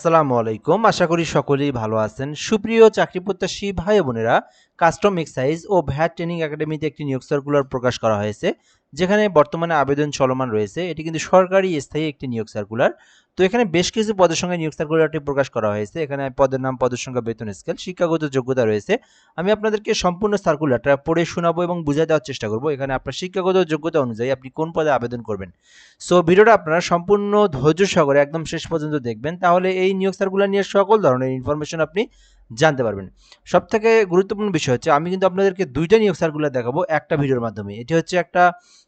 আসসালামু আলাইকুম। আশা করি সকলেই ভালো আছেন। সুপ্রিয় চাকরি প্রত্যাশী ভাই ও বোনেরা, কাস্টম এক্সাইজ ও ভ্যাট ট্রেনিং একাডেমিতে একটি নিয়োগ সার্কুলার প্রকাশ করা হয়েছে, যেখানে বর্তমানে আবেদন চলমান রয়েছে। এটি কিন্তু সরকারি স্থায়ী একটি নিয়োগ সার্কুলার। তো এখানে বেশ কিছু পদের সঙ্গে নিয়োগ সার্কুলারটি প্রকাশ করা হয়েছে। এখানে পদের নাম, পদের সংখ্যা, বেতন স্কেল, শিক্ষাগত যোগ্যতা রয়েছে। আমি আপনাদেরকে সম্পূর্ণ সার্কুলারটা পড়ে শোনাবো এবং বুঝিয়ে দেওয়ার চেষ্টা করব। এখানে আপনার শিক্ষাগত যোগ্যতা অনুযায়ী আপনি কোন পদে আবেদন করবেন। সো ভিডিওটা আপনারা সম্পূর্ণ ধৈর্য সহকারে একদম শেষ পর্যন্ত দেখবেন, তাহলে এই নিয়োগ সার্কুলার নিয়ে সকল ধরনের ইনফরমেশন আপনি জানতে পারবেন। সবথেকে গুরুত্বপূর্ণ বিষয় হচ্ছে, আমি কিন্তু আপনাদেরকে দুইটা নিয়োগ সার্কুলার দেখাবো একটা ভিডিওর মাধ্যমে। এটি হচ্ছে একটা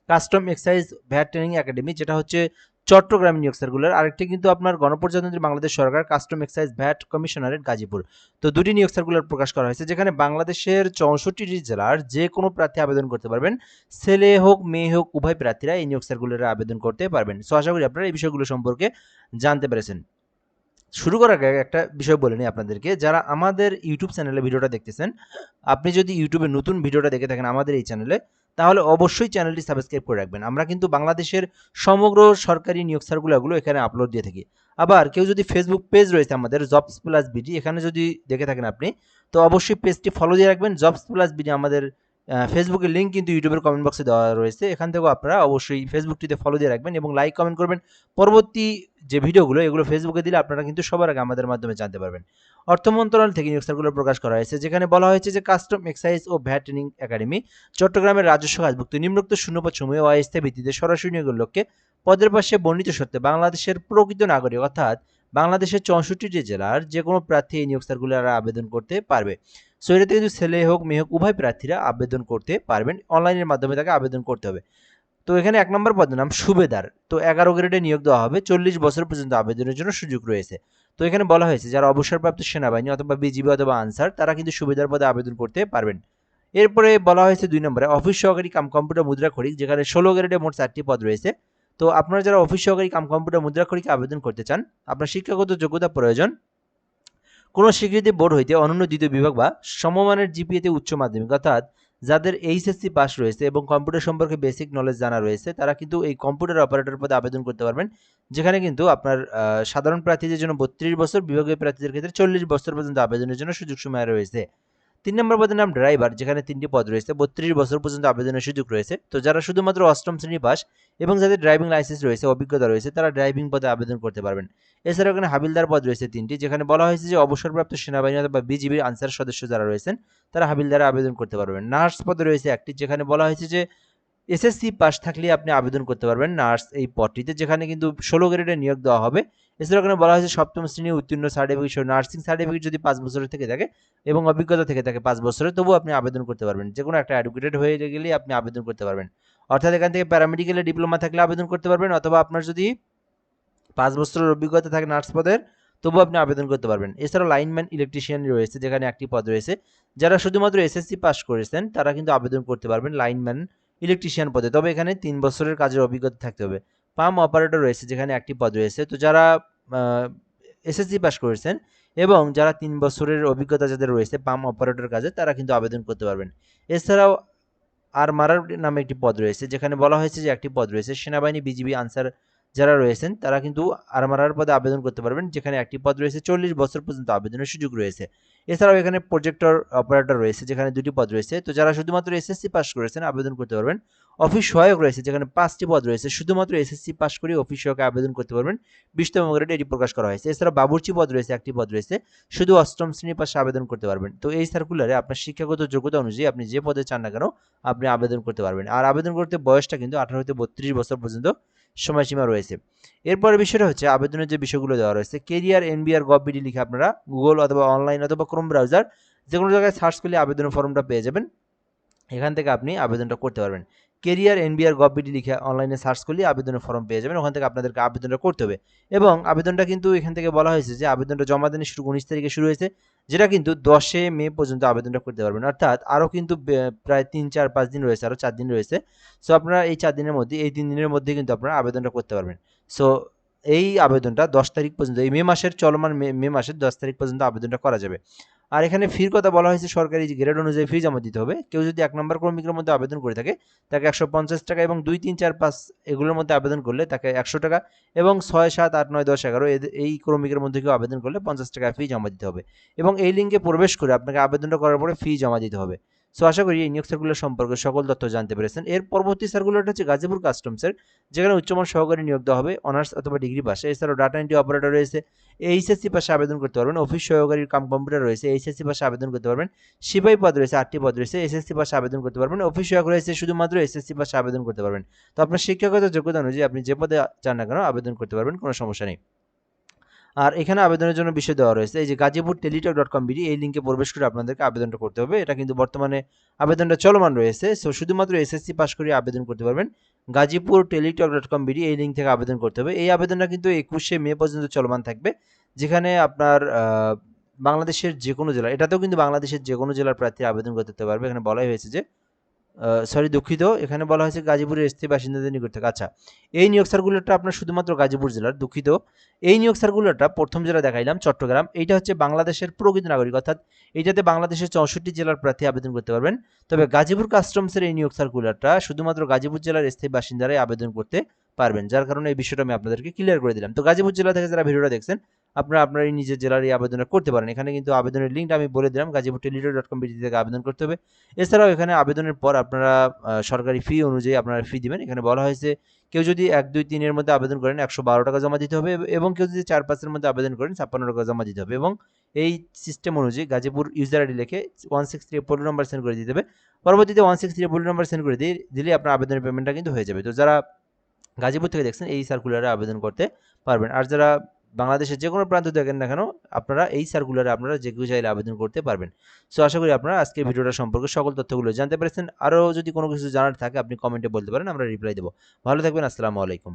custom excise VAT training academy, যেটা হচ্ছে চট্টগ্রাম নিয়োগ সার্কুলার। আরেকটি কিন্তু আপনার গণপ্রজাতন্ত্রী বাংলাদেশ সরকার custom excise VAT commissionerate Gazipur. তো দুটি নিয়োগ সার্কুলার প্রকাশ করা হয়েছে, যেখানে বাংলাদেশের 64টি জেলার যে কোনো প্রার্থী আবেদন করতে পারবেন। ছেলে হোক মেয়ে হোক উভয় প্রার্থীরা এই নিয়োগ সার্কুলারে আবেদন করতে পারবেন। সো আশা করি আপনারা এই বিষয়গুলো সম্পর্কে জানতে পেরেছেন। শুরু করার আগে একটা বিষয় বলে নিই আপনাদেরকে, যারা আমাদের ইউটিউব চ্যানেলে ভিডিওটা দেখতেছেন, আপনি যদি ইউটিউবে নতুন ভিডিওটা দেখে থাকেন আমাদের এই চ্যানেলে, তাহলে অবশ্যই চ্যানেলটি সাবস্ক্রাইব করে রাখবেন। আমরা কিন্তু বাংলাদেশের সমগ্র সরকারি নিয়োগ সার্কুলারগুলো এখানে আপলোড দিয়ে থাকি। আবার কেউ যদি ফেসবুক পেজ রয়েছে আমাদের জবস প্লাস বিডি, এখানে যদি দেখে থাকেন আপনি, তো অবশ্যই পেজটি ফলো দিয়ে রাখবেন। জবস প্লাস বিডি আমাদের ফেসবুকের লিঙ্ক কিন্তু ইউটিউবের কমেন্ট বক্সে দেওয়া রয়েছে, এখান থেকেও আপনারা অবশ্যই ফেসবুকটিতে ফলো দিয়ে রাখবেন এবং লাইক কমেন্ট করবেন। পরবর্তী যে ভিডিওগুলো এগুলো ফেসবুকে দিলে আপনারা কিন্তু সবার আগে আমাদের মাধ্যমে জানতে পারবেন। অর্থ মন্ত্রণালয় থেকে নিয়োগ সার্কুলার প্রকাশ করা হয়েছে, যেখানে বলা হয়েছে যে কাস্টম এক্সাইজ ও ভ্যাট ট্রেনিং একাডেমি চট্টগ্রামের রাজস্ব কাজভুক্ত নিম্নোক্ত শূন্যপদ সমূহে অস্থায়ী ভিত্তিতে সরাসরি নিয়োগের লক্ষ্যে পদের পাশে বর্ণিত সত্ত্বে বাংলাদেশের প্রকৃত নাগরিক অর্থাৎ বাংলাদেশের 64টি জেলার যে কোনো প্রার্থী এই নিয়োগ সার্কুলারে আবেদন করতে পারবে। সো এটাতে কিন্তু ছেলে হোক মেয়ে হোক উভয় প্রার্থীরা আবেদন করতে পারবেন। অনলাইনের মাধ্যমে তাকে আবেদন করতে হবে। তো এখানে ১ নম্বর পদের নাম সুবেদার। তো ১১ গ্রেডে নিয়োগ দেওয়া হবে। ৪০ বছর পর্যন্ত আবেদনের জন্য সুযোগ রয়েছে। তো এখানে বলা হয়েছে যারা অবসরপ্রাপ্ত সেনাবাহিনী অথবা বিজিবি অথবা আনসার, তারা কিন্তু সুবেদার পদে আবেদন করতে পারবেন। এরপরে বলা হয়েছে ২ নম্বরে অফিস সহকারী কাম কম্পিউটার মুদ্রাক্ষরিক, যেখানে ১৬ গ্রেডে মোট ৪টি পদ রয়েছে। তো আপনারা যারা অফিস সহকারী কাম কম্পিউটার মুদ্রাক্ষরিকে আবেদন করতে চান, আপনার শিক্ষাগত যোগ্যতা প্রয়োজন কোনো স্বীকৃতি বোর্ড হইতে অনন্য দ্বিতীয় বিভাগ বা সমমানের জিপিএতে উচ্চ মাধ্যমিক, অর্থাৎ যাদের এইচএসসি পাস রয়েছে এবং কম্পিউটার সম্পর্কে বেসিক নলেজ জানা রয়েছে, তারা কিন্তু এই কম্পিউটার অপারেটর পদে আবেদন করতে পারবেন। যেখানে কিন্তু আপনার সাধারণ প্রার্থীদের জন্য ৩২ বছর, বিভাগীয় প্রার্থীদের ক্ষেত্রে ৪০ বছর পর্যন্ত আবেদনের জন্য সুযোগ সময় রয়েছে। ৩ নম্বর পদের নাম ড্রাইভার, যেখানে ৩টি পদ রয়েছে, ৩২ বছর পর্যন্ত আবেদনের সুযোগ রয়েছে। তো যারা শুধুমাত্র অষ্টম শ্রেণী পাস এবং যাদের ড্রাইভিং লাইসেন্স রয়েছে, অভিজ্ঞতা রয়েছে, তারা ড্রাইভিং পদে আবেদন করতে পারবেন। এছাড়াও এখানে হাবিলদার পদ রয়েছে ৩টি, যেখানে বলা হয়েছে যে অবসরপ্রাপ্ত সেনাবাহিনী অথবা বিজিবির আনসার সদস্য যারা রয়েছেন, তারা হাবিলদারে আবেদন করতে পারবেন। নার্স পদে রয়েছে ১টি, যেখানে বলা হয়েছে যে এসএসসি পাস থাকলে আপনি আবেদন করতে পারবেন নার্স এই পদটিতে, যেখানে কিন্তু ১৬ গ্রেডে নিয়োগ দেওয়া হবে। এছাড়াও এখানে বলা হয়েছে সপ্তম শ্রেণী উত্তীর্ণ সার্টিফিকেট সহ নার্সিং সার্টিফিকেট যদি ৫ বছরের থেকে থাকে এবং অভিজ্ঞতা থেকে থাকে ৫ বছরের, তবুও আপনি আবেদন করতে পারবেন। যে কোনো একটা এডুকেটেড হয়ে গেলে আপনি আবেদন করতে পারবেন। অর্থাৎ এখান থেকে প্যারামেডিক্যালের ডিপ্লোমা থাকলে আবেদন করতে পারবেন, অথবা আপনার যদি ৫ বছরের অভিজ্ঞতা থাকে নার্স পদের, তবুও আপনি আবেদন করতে পারবেন। এছাড়াও লাইনম্যান ইলেকট্রিশিয়ান রয়েছে, যেখানে ১টি পদ রয়েছে। যারা শুধুমাত্র এসএসসি পাস করেছেন, তারা কিন্তু আবেদন করতে পারবেন লাইনম্যান ইলেকট্রিশিয়ান পদে, তবে এখানে ৩ বছরের কাজের অভিজ্ঞতা থাকতে হবে। পাম্প অপারেটর রয়েছে, যেখানে ১টি পদ রয়েছে। তো যারা এসএসসি পাস করেছেন এবং যারা ৩ বছরের অভিজ্ঞতা যাদের রয়েছে পাম্প অপারেটর কাজে, তারা কিন্তু আবেদন করতে পারবেন। এছাড়াও আর্মারার নামে একটি পদ রয়েছে, যেখানে বলা হয়েছে যে ১টি পদ রয়েছে। সেনাবাহিনী, বিজিবি, আনসার যারা রয়েছেন, তারা কিন্তু আর্মারার পদে আবেদন করতে পারবেন, যেখানে ১টি পদ রয়েছে। ৪০ বছর পর্যন্ত আবেদনের সুযোগ রয়েছে। এছাড়াও এখানে প্রজেক্টর অপারেটর রয়েছে, যেখানে ২টি পদ রয়েছে। তো যারা শুধুমাত্র এসএসসি পাস করেছেন আবেদন করতে পারবেন। অফিস সহায়ক রয়েছে, যেখানে ৫টি পদ রয়েছে। শুধুমাত্র এসএসসি পাস করে অফিস সহায়কে আবেদন করতে পারবেন। ২০তম গ্রেডে এটি প্রকাশ করা হয়েছে। এছাড়াও বাবুর্চি পদ রয়েছে, ১টি পদ রয়েছে। শুধু অষ্টম শ্রেণী পাশে আবেদন করতে পারবেন। তো এই সার্কুলারে আপনার শিক্ষাগত যোগ্যতা অনুযায়ী আপনি যে পদে চান না কেন আপনি আবেদন করতে পারবেন। আর আবেদন করতে বয়সটা কিন্তু ১৮ হতে ৩২ বছর পর্যন্ত সময়সীমা রয়েছে। এরপরের বিষয়টা হচ্ছে আবেদনের যে বিষয়গুলো দেওয়া রয়েছে। কেরিয়ার এনবিআর গভ.বিডি লিখে আপনারা গুগল অথবা অনলাইন অথবা ক্রোম ব্রাউজার যে কোনো জায়গায় সার্চ করলে আবেদনের ফর্মটা পেয়ে যাবেন। এখান থেকে আপনি আবেদনটা করতে পারবেন। কেরিয়ার এনবিআর গভ.বিডি লিখে অনলাইনে সার্চ করলে আবেদনের ফর্ম পেয়ে যাবেন। ওখান থেকে আপনাদেরকে আবেদনটা করতে হবে এবং আবেদনটা কিন্তু এখান থেকে বলা হয়েছে যে আবেদনটা জমা দেনের শুরু ১৯ তারিখে শুরু হয়েছে, যেটা কিন্তু ১০ মে পর্যন্ত আবেদনটা করতে পারবেন। অর্থাৎ আরও কিন্তু প্রায় ৩, ৪, ৫ দিন রয়েছে, আরও ৪ দিন রয়েছে। সো আপনারা এই ৪ দিনের মধ্যে, এই ৩ দিনের মধ্যে কিন্তু আপনারা আবেদনটা করতে পারবেন। সো এই আবেদনটা 10 তারিখ পর্যন্ত, এই মে মাসের চলমান মে মাসের 10 তারিখ পর্যন্ত আবেদনটা করা যাবে। আর এখানে ফির কথা বলা হয়েছে সরকারি গ্রেড অনুযায়ী ফি জমা দিতে হবে। কেউ যদি 1 নম্বর ক্রমিকের মধ্যে আবেদন করে থাকে তাকে 150 টাকা, এবং 2, 3, 4, 5 এগুলোর মধ্যে আবেদন করলে তাকে 100 টাকা, এবং 6, 7, 8, 9, 10, 11 এই ক্রমিকের মধ্যে কেউ আবেদন করলে 50 টাকা ফি জমা দিতে হবে, এবং এই লিঙ্কে প্রবেশ করে আপনাকে আবেদনটা করার পরে ফি জমা দিতে হবে। সো আশা করি এই নিয়োগ সার্কুলার সম্পর্কে সকল তথ্য জানতে পেরেছেন। এর পরবর্তী সার্কুলারটা হচ্ছে গাজীপুর কাস্টমসের, যেখানে উচ্চমান সহকারী নিয়োগ দেওয়া হবে অনার্স অথবা ডিগ্রি পাশে। এছাড়াও ডাটা এন্ট্রি অপারেটর রয়েছে, এইচএসসি পাশে আবেদন করতে পারবেন। অফিস সহকারী কাম কম্পিউটার রয়েছে, এইচএসসি পাশে আবেদন করতে পারবেন। সিপাহী পদ রয়েছে, 8টি পদ রয়েছে, এসএসসি পাশে আবেদন করতে পারবেন। অফিস সহায়ক রয়েছে, শুধুমাত্র এসএসসি পাশে আবেদন করতে পারবেন। তো আপনার শিক্ষাগত যোগ্যতা অনুযায়ী আপনি যে পদে চান না কেন আবেদন করতে পারবেন, কোনো সমস্যা নেই। আর এখানে আবেদনের জন্য বিষয় দেওয়া রয়েছে, এই যে গাজীপুর টেলিটক.com বিডি, এই লিঙ্কে প্রবেশ করে আপনাদেরকে আবেদনটা করতে হবে। এটা কিন্তু বর্তমানে আবেদনটা চলমান রয়েছে। সো শুধুমাত্র এসএসসি পাস করে আবেদন করতে পারবেন। গাজীপুর টেলিটক.com বিডি, এই লিঙ্ক থেকে আবেদন করতে হবে। এই আবেদনটা কিন্তু 21শে মে পর্যন্ত চলমান থাকবে, যেখানে আপনার বাংলাদেশের যে কোনো জেলা, এটাতেও কিন্তু বাংলাদেশের যে কোনো জেলার প্রার্থী আবেদন করতে পারবে। এখানে বলাই হয়েছে যে সরি দুঃখিত, এখানে বলা হয়েছে গাজীপুরের স্থায়ী বাসিন্দাদের নিকট থেকে। আচ্ছা, এই নিয়োগ সার্কুলারটা আপনার শুধুমাত্র গাজীপুর জেলার, দুঃখিত। এই নিয়োগ সার্কুলারটা প্রথম যেটা দেখাইলাম চট্টগ্রাম, এইটা হচ্ছে বাংলাদেশের প্রকৃত নাগরিক, অর্থাৎ এইটাতে বাংলাদেশের 64 জেলার প্রার্থী আবেদন করতে পারবেন। তবে গাজীপুর কাস্টমসের এই নিয়োগ সার্কুলারটা শুধুমাত্র গাজীপুর জেলার স্থায়ী বাসিন্দারাই আবেদন করতে পারবেন, যার কারণে এই বিষয়টা আমি আপনাদেরকে ক্লিয়ার করে দিলাম। তো গাজীপুর জেলা থেকে যারা ভিডিওটা দেখছেন, আপনারা আপনার এই নিজের জেলার এই আবেদনটা করতে পারেন। এখানে কিন্তু আবেদনের লিঙ্কটা আমি বলে দিলাম, গাজীপুর টেলিটক.com বিডি থেকে আবেদন করতে হবে। এছাড়াও এখানে আবেদনের পর আপনারা সরকারি ফি অনুযায়ী আপনারা ফি দিবেন। এখানে বলা হয়েছে কেউ যদি 1, 2, 3 এর মধ্যে আবেদন করেন 112 টাকা জমা দিতে হবে, এবং কেউ যদি 4, 5 এর মধ্যে আবেদন করেন 56 টাকা জমা দিতে হবে, এবং এই সিস্টেম অনুযায়ী গাজীপুর ইউজার আইডি লিখে 163 পোর্ট নাম্বার সেন্ড করে দিতে হবে। পরবর্তীতে 163 পোর্ট নাম্বার সেন্ড করে দিলে আপনার আবেদনের পেমেন্টটা কিন্তু হয়ে যাবে। তো যারা গাজীপুর থেকে দেখছেন এই সার্কুলারে আবেদন করতে পারবেন। আর যারা বাংলাদেশের যে কোনো প্রান্ত দেখেন না কেন, আপনারা এই সার্কুলারে আপনারা যে কেউ চাইলে আবেদন করতে পারবেন। সো আশা করি আপনারা আজকের ভিডিওটা সম্পর্কে সকল তথ্যগুলো জানতে পেরেছেন। আরও যদি কোনো কিছু জানার থাকে আপনি কমেন্টে বলতে পারেন, আমরা রিপ্লাই দেবো। ভালো থাকবেন, আসসালামু আলাইকুম।